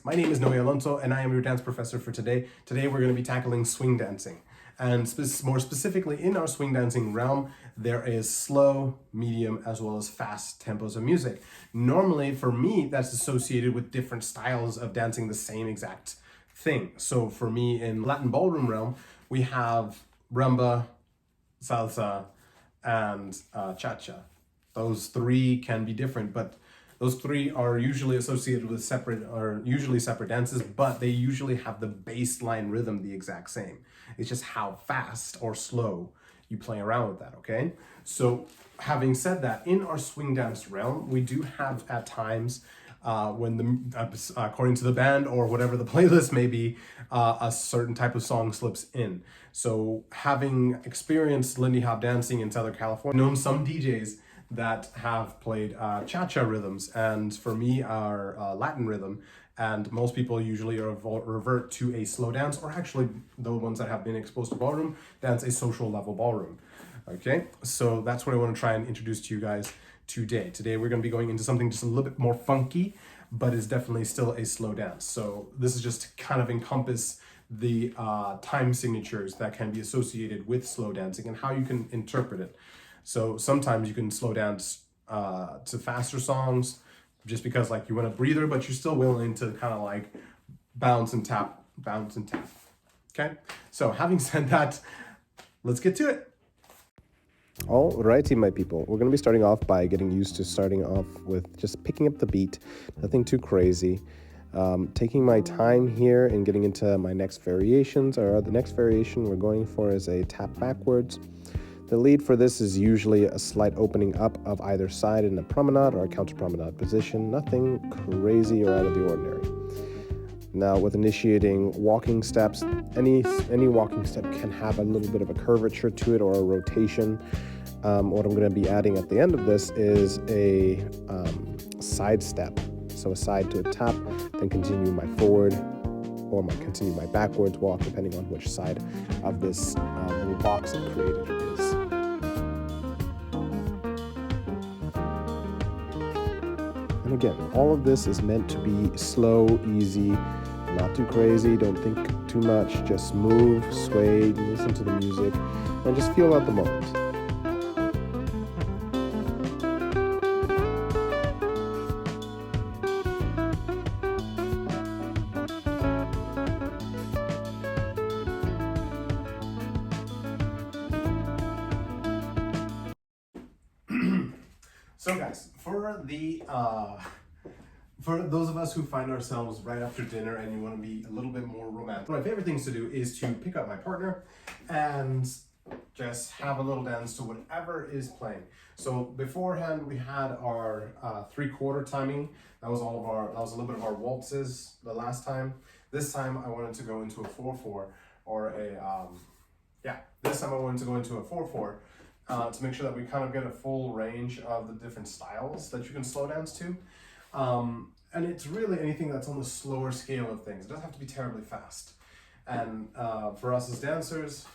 My name is Noe Alonso and I am your dance professor for today. Today we're going to be tackling swing dancing. And more specifically in our swing dancing realm, there is slow, medium, as well as fast tempos of music. Normally for me, that's associated with different styles of dancing the same exact thing. So for me in Latin ballroom realm, we have rumba, salsa, and cha-cha. Those three can be different, but those three are usually associated with separate dances, but they usually have the baseline rhythm the exact same. It's just how fast or slow you play around with that, okay? So having said that, in our swing dance realm, we do have at times according to the band or whatever the playlist may be, a certain type of song slips in. So having experienced Lindy Hop dancing in Southern California, known some DJs that have played cha-cha rhythms, and for me our Latin rhythm, and most people usually revert to a slow dance, or actually the ones that have been exposed to ballroom dance, a social level ballroom. Okay, so that's what I want to try and introduce to you guys today. Today we're going to be going into something just a little bit more funky, but is definitely still a slow dance. So this is just to kind of encompass the time signatures that can be associated with slow dancing and how you can interpret it. So sometimes you can slow dance to faster songs just because like you want a breather, but you're still willing to kind of like bounce and tap. Okay, so having said that, let's get to it. Alrighty, my people, we're going to be starting off by getting used to starting off with just picking up the beat, nothing too crazy. Taking my time here and getting into my next variations, or the next variation we're going for is a tap backwards. The lead for this is usually a slight opening up of either side in a promenade or a counter promenade position, nothing crazy or out of the ordinary. Now with initiating walking steps, any walking step can have a little bit of a curvature to it or a rotation. What I'm going to be adding at the end of this is a side step. So a side to a tap, then continue my forward or continue my backwards walk, depending on which side of this little box I created is. And again, all of this is meant to be slow, easy, not too crazy, don't think too much, just move, sway, listen to the music, and just feel out the moment. So guys, for those of us who find ourselves right after dinner and you want to be a little bit more romantic, one of my favorite things to do is to pick up my partner and just have a little dance to whatever is playing. So beforehand we had our 3/4 timing. That was a little bit of our waltzes the last time. This time I wanted to go into a 4/4 or this time I wanted to go into a 4/4 to make sure that we kind of get a full range of the different styles that you can slow dance to. And it's really anything that's on the slower scale of things. It doesn't have to be terribly fast. And for us as dancers,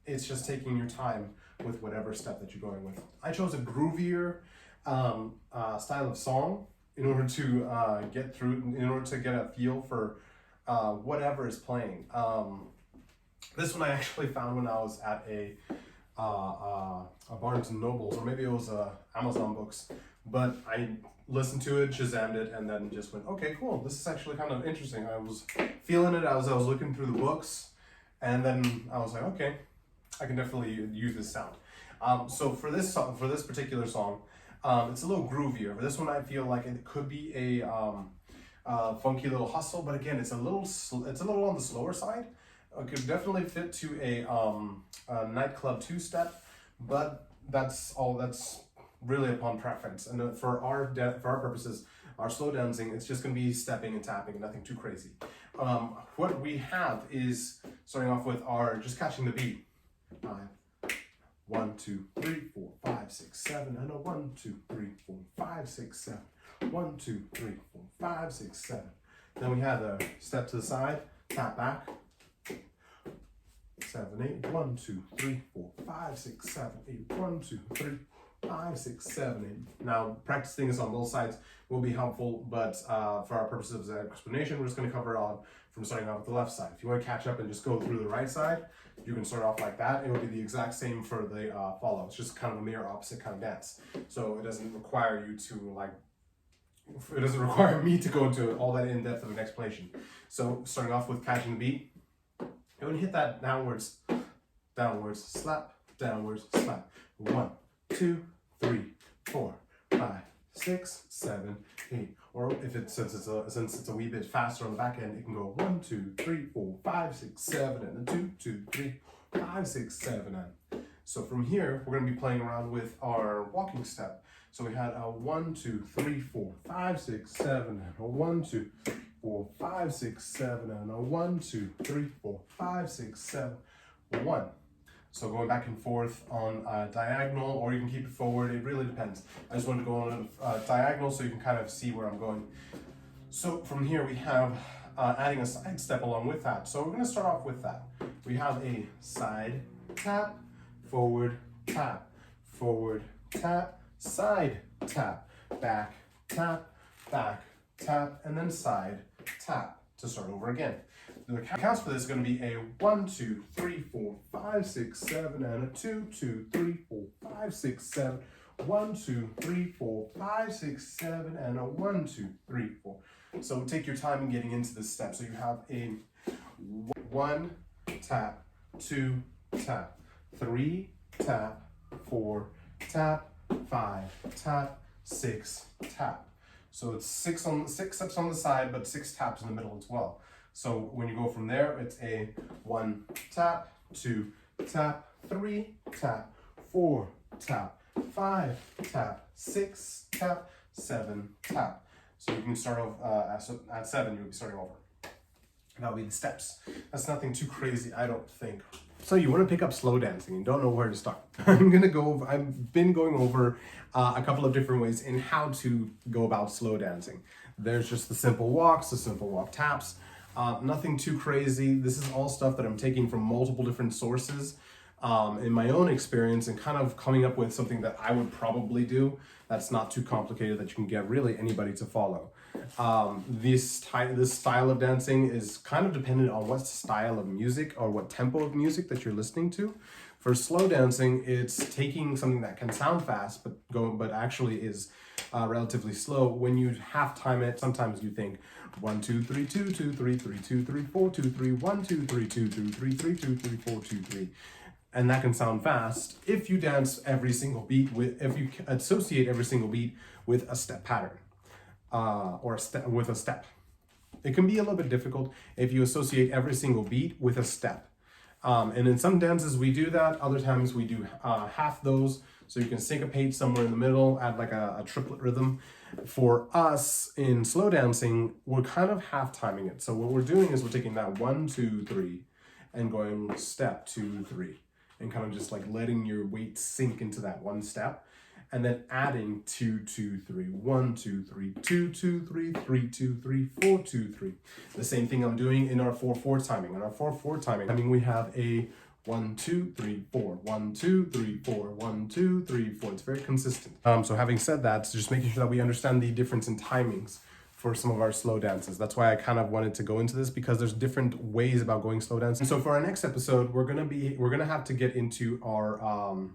it's just taking your time with whatever step that you're going with. I chose a groovier style of song in order to get a feel for whatever is playing. This one I actually found when I was at a Barnes and Nobles, or maybe it was Amazon Books, but I listened to it, Shazammed it, and then just went, okay, cool, this is actually kind of interesting. I was feeling it as I was looking through the books, and then I was like, okay, I can definitely use this sound. So for this particular song, it's a little groovier. For this one, I feel like it could be a funky little hustle, but again, it's a little on the slower side. It could definitely fit to a nightclub two-step, but that's really upon preference. And for our purposes, our slow dancing, it's just going to be stepping and tapping and nothing too crazy. What we have is starting off with our just catching the beat. 1, 2, 3, 4, 5, 6, 7, and a 1, 2, 3, 4, 5, 6, 7. 1, 2, 3, 4, 5, 6, 7. Then we have a step to the side, tap back. 7, 8, 1, 2, 3, 4, 5, 6, 7, 8, 1, 2, 3, 5, 6, 7, 8. Now, practicing this on both sides will be helpful, but for our purposes of explanation, we're just going to cover it on from starting off with the left side. If you want to catch up and just go through the right side, you can start off like that. It will be the exact same for the follow. It's just kind of a mirror opposite kind of dance. So it doesn't require you to it doesn't require me to go into all that in depth of an explanation. So starting off with catching the beat, and when you hit that downwards, slap, downwards, slap. 1, 2, 3, 4, 5, 6, 7, 8. Or if it's since it's a wee bit faster on the back end, it can go 1, 2, 3, 4, 5, 6, 7, and then 2, 2, 3, 5, 6, 7, and so from here we're going to be playing around with our walking step. So we had a 1, 2, 3, 4, 5, 6, 7, and a 1, 2, 4, 5, 6, 7, and a 1, 2, 3, 4, 5, 6, 7, 1. So going back and forth on a diagonal, or you can keep it forward, it really depends. I just wanted to go on a diagonal so you can kind of see where I'm going. So from here we have adding a side step along with that. So we're going to start off with that. We have a side tap, forward tap, side tap, back tap, and then side tap to start over again. The counts for this is going to be a 1, 2, 3, 4, 5, 6, 7, and a 2, 2, 3, 4, 5, 6, 7, 1, 2, 3, 4, 5, 6, 7, and a 1, 2, 3, 4. So take your time in getting into this step. So you have a 1 tap, 2 tap, 3 tap, 4 tap, 5 tap, 6 tap. So it's 6 steps on the side, but 6 taps in the middle as well. So when you go from there, it's a 1 tap, 2 tap, 3 tap, 4 tap, 5 tap, 6 tap, 7 tap. So you can start off at 7, you'll be starting over. That'll be the steps. That's nothing too crazy, I don't think. So you want to pick up slow dancing and don't know where to start. I've been going over a couple of different ways in how to go about slow dancing. There's just the simple walks, the simple walk taps. Nothing too crazy. This is all stuff that I'm taking from multiple different sources in my own experience and kind of coming up with something that I would probably do that's not too complicated that you can get really anybody to follow. This style of dancing is kind of dependent on what style of music or what tempo of music that you're listening to. For slow dancing, it's taking something that can sound fast but actually is relatively slow. When you half time it, sometimes you think 1 2 3 2 2 3 3 2 3 4 2 3 1 2 3 2 2 3 3 2 3 4 2 3. And that can sound fast if you dance every single beat if you associate every single beat with a step pattern with a step. It can be a little bit difficult if you associate every single beat with a step. And in some dances we do that, other times we do half those, so you can syncopate somewhere in the middle, add like a triplet rhythm. For us in slow dancing, we're kind of half timing it. So what we're doing is we're taking that 1 2 3 and going step 2 3 and kind of just like letting your weight sink into that one step, and then adding 2 2 3 1 2 3 2 2 3 3 2 3 4 2 3. The same thing I'm doing in our 4 4 timing. In our 4 4 timing, we have a 1 2 3 4 1 2 3 4 1 2 3 4. It's very consistent. So having said that, so just making sure that we understand the difference in timings for some of our slow dances. That's why I kind of wanted to go into this, because there's different ways about going slow dance. And so for our next episode, we're gonna have to get into our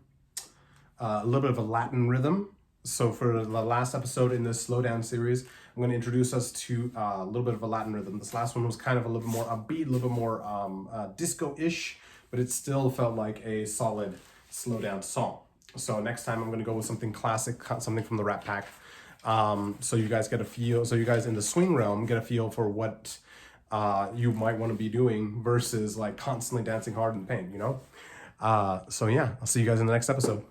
a little bit of a Latin rhythm. So for the last episode in this slow dance series, I'm going to introduce us to a little bit of a Latin rhythm. This last one was kind of a little more upbeat, a little bit more disco-ish, but it still felt like a solid slow dance song. So next time I'm going to go with something classic, something from the Rat Pack. So you guys get a feel, so you guys in the swing realm get a feel for what you might want to be doing versus like constantly dancing hard in pain, you know? So yeah, I'll see you guys in the next episode.